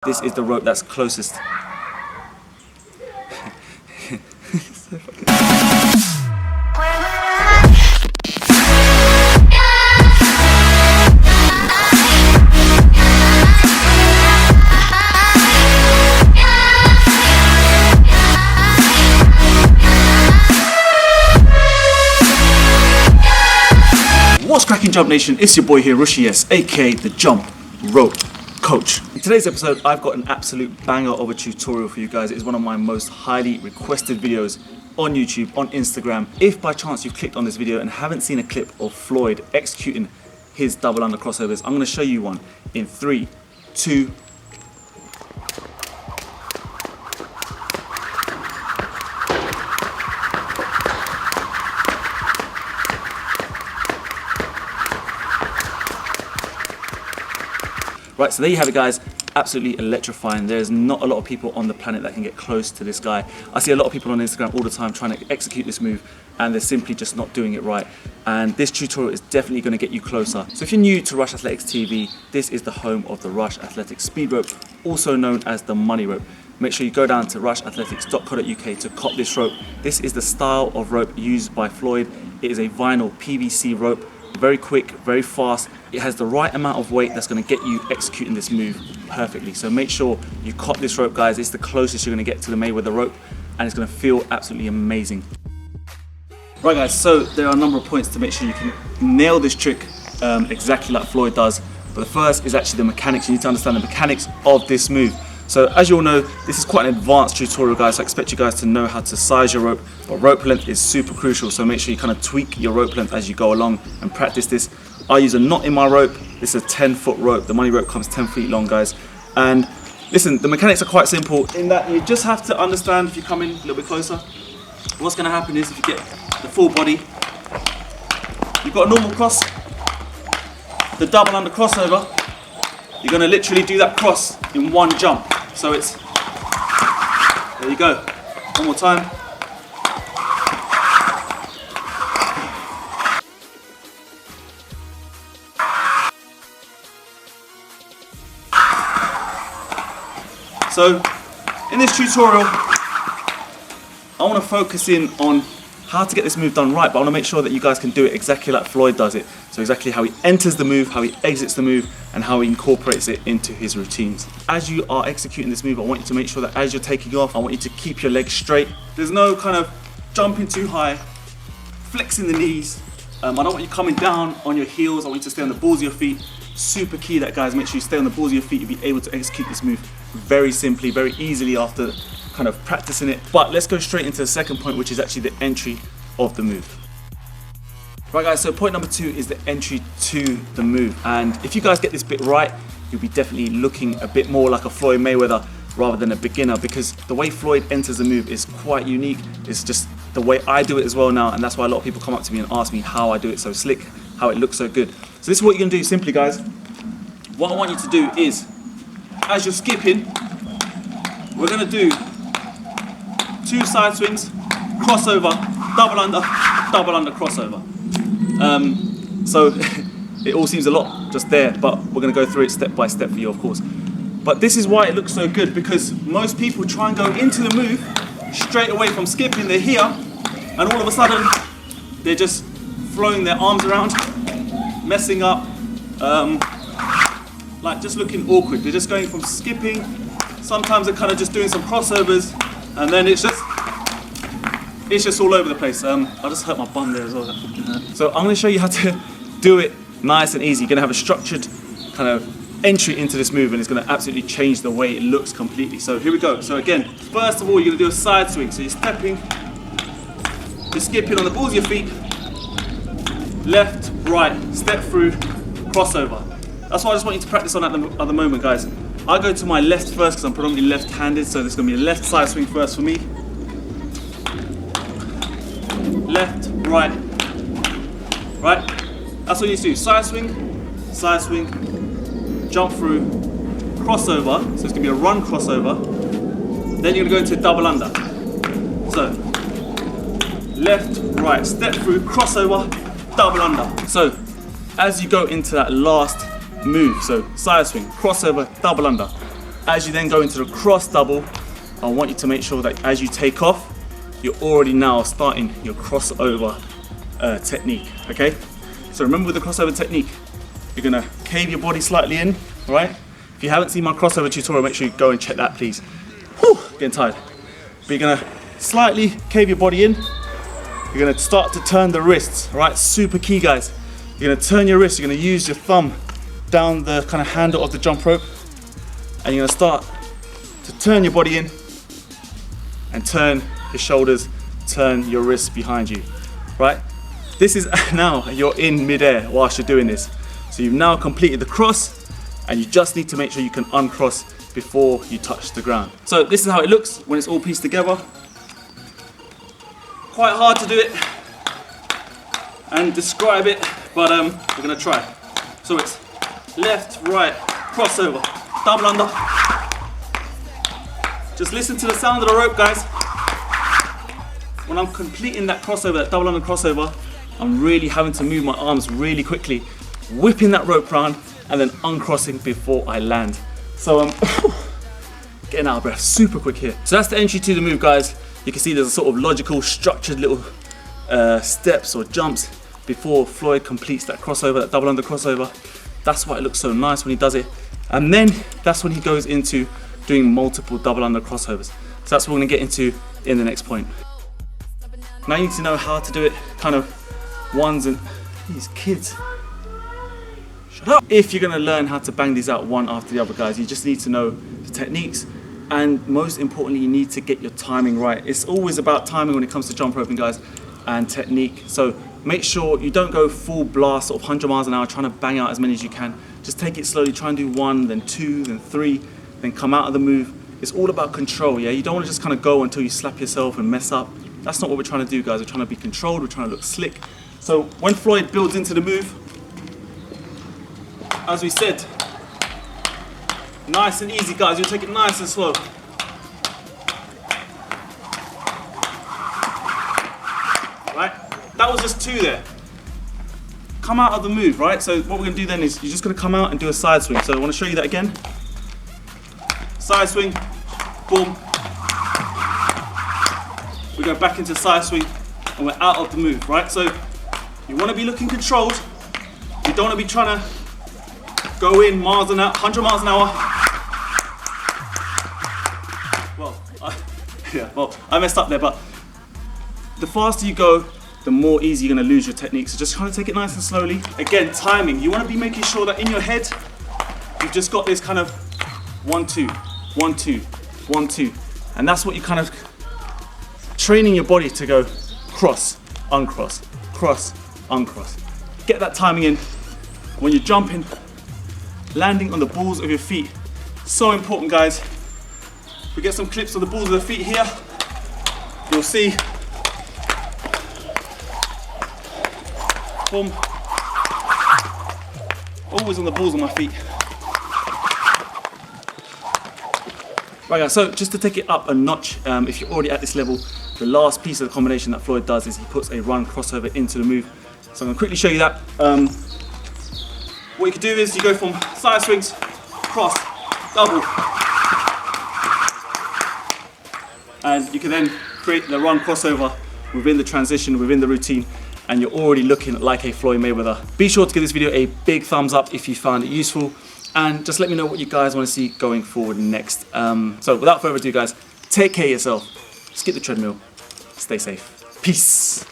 This is the rope that's closest. What's cracking, Jump Nation? It's your boy here, Rushy S, aka the Jump Rope Coach. In today's episode, I've got an absolute banger of a tutorial for you guys. It is one of my most highly requested videos on YouTube, on Instagram. If by chance you've clicked on this video and haven't seen a clip of Floyd executing his double under crossovers, I'm going to show you one in 3, 2, Right, so there you have it, guys. Absolutely electrifying. There's not a lot of people on the planet that can get close to this guy. I see a lot of people on Instagram all the time trying to execute this move and they're simply just not doing it right. And this tutorial is definitely going to get you closer. So if you're new to Rush Athletics TV, this is the home of the Rush Athletics Speed Rope, also known as the Money Rope. Make sure you go down to rushathletics.co.uk to cop this rope. This is the style of rope used by Floyd. It is a vinyl PVC rope. Very quick, very fast. It has the right amount of weight that's going to get you executing this move perfectly. So make sure you cop this rope, guys. It's the closest you're going to get to the Mayweather rope and it's going to feel absolutely amazing. Right, guys, so there are a number of points to make sure you can nail this trick exactly like Floyd does. But the first is actually the mechanics. You need to understand the mechanics of this move. So as you all know, this is quite an advanced tutorial, guys, so I expect you guys to know how to size your rope, but rope length is super crucial, so make sure you kind of tweak your rope length as you go along and practice this. I use a knot in my rope. This is a 10-foot rope. The Money Rope comes 10 feet long, guys. And listen, the mechanics are quite simple in that you just have to understand, if you come in a little bit closer, what's going to happen is if you get the full body, you've got a normal cross, the double under crossover, you're going to literally do that cross in one jump. So it's, there you go, one more time. So in this tutorial, I want to focus in on how to get this move done right, but I want to make sure that you guys can do it exactly like Floyd does it. So exactly how he enters the move, how he exits the move, and how he incorporates it into his routines. As you are executing this move, I want you to make sure that as you're taking off, I want you to keep your legs straight. There's no kind of jumping too high, flexing the knees. I don't want you coming down on your heels. I want you to stay on the balls of your feet. Super key that, guys. Make sure you stay on the balls of your feet. You'll be able to execute this move very simply, very easily after kind of practicing it. But let's go straight into the second point, which is actually the entry of the move. Right, guys, so point number 2 is the entry to the move. And if you guys get this bit right, you'll be definitely looking a bit more like a Floyd Mayweather rather than a beginner, because the way Floyd enters the move is quite unique. It's just the way I do it as well now, and that's why a lot of people come up to me and ask me how I do it so slick, how it looks so good. So this is what you're gonna do simply, guys. What I want you to do is, as you're skipping, we're gonna do 2 side swings, crossover, double under, crossover. So it all seems a lot just there, but we're going to go through it step by step for you, of course. But this is why it looks so good, because most people try and go into the move straight away from skipping. They're here, and all of a sudden they're just throwing their arms around, messing up, like just looking awkward. They're just going from skipping. Sometimes they're kind of just doing some crossovers, and then it's just all over the place. I just hurt my bum there as well. So I'm going to show you how to do it nice and easy. You're going to have a structured kind of entry into this move, and it's going to absolutely change the way it looks completely. So here we go. So again, first of all, you're going to do a side swing. So you're stepping, you're skipping on the balls of your feet, left, right, step through, crossover. That's what I just want you to practice on at the moment, guys. I go to my left first because I'm predominantly left-handed, so this is going to be a left side swing first for me. Left, right, right. That's what you need to do. Side swing, jump through, crossover. So it's going to be a run crossover. Then you're going to go into double under. So left, right, step through, crossover, double under. So as you go into that last move, so side swing, crossover, double under, As you then go into the cross double, I want you to make sure that as you take off, you're already now starting your crossover technique, okay? So remember with the crossover technique, you're gonna cave your body slightly in, all right? If you haven't seen my crossover tutorial, make sure you go and check that, please. Whew, getting tired. But you're gonna slightly cave your body in. You're gonna start to turn the wrists, all right? Super key, guys. You're gonna turn your wrists, you're gonna use your thumb down the kind of handle of the jump rope, and you're gonna start to turn your body in and turn your shoulders, turn your wrists behind you, right? This is now you're in midair whilst you're doing this. So you've now completed the cross, and you just need to make sure you can uncross before you touch the ground. So this is how it looks when it's all pieced together. Quite hard to do it and describe it, but we're gonna try. So it's left, right, crossover, double under. Just listen to the sound of the rope, guys. When I'm completing that crossover, that double under crossover, I'm really having to move my arms really quickly, whipping that rope round and then uncrossing before I land. So getting out of breath super quick here. So that's the entry to the move, guys. You can see there's a sort of logical, structured little steps or jumps before Floyd completes that crossover, that double under crossover. That's why it looks so nice when he does it. And then that's when he goes into doing multiple double under crossovers. So that's what we're gonna get into in the next point. Now you need to know how to do it kind of ones and these kids. Shut up. If you're gonna learn how to bang these out one after the other, guys, you just need to know the techniques, and most importantly, you need to get your timing right. It's always about timing when it comes to jump roping, guys, and technique. So make sure you don't go full blast, sort of 100 miles an hour, trying to bang out as many as you can. Just take it slowly, try and do 1, then 2, then 3, then come out of the move. It's all about control, yeah? You don't want to just kind of go until you slap yourself and mess up. That's not what we're trying to do, guys. We're trying to be controlled, we're trying to look slick. So when Floyd builds into the move, as we said, nice and easy, guys. You take it nice and slow. Right? That was just 2 there. Come out of the move, right? So what we're gonna do then is you're just gonna come out and do a side swing. So I wanna show you that again. Side swing, boom. We go back into side swing and we're out of the move, right? So you wanna be looking controlled. You don't wanna be trying to go in miles an hour, 100 miles an hour. Well, I messed up there, but the faster you go, the more easy you're gonna lose your technique. So just try to take it nice and slowly. Again, timing. You wanna be making sure that in your head, you've just got this kind of 1, 2, 1, 2, 1, 2. And that's what you kind of training your body to go cross, uncross, cross, uncross. Get that timing in. When you're jumping, landing on the balls of your feet. So important, guys. We get some clips of the balls of the feet here. You'll see. Boom. Always on the balls of my feet. Right, guys, so just to take it up a notch, if you're already at this level, the last piece of the combination that Floyd does is he puts a run crossover into the move. So I'm gonna quickly show you that. What you can do is you go from side swings, cross, double, and you can then create the run crossover within the transition, within the routine, and you're already looking like a Floyd Mayweather. Be sure to give this video a big thumbs up if you found it useful, and just let me know what you guys want to see going forward next. So without further ado, guys, take care of yourself, skip the treadmill, stay safe, peace.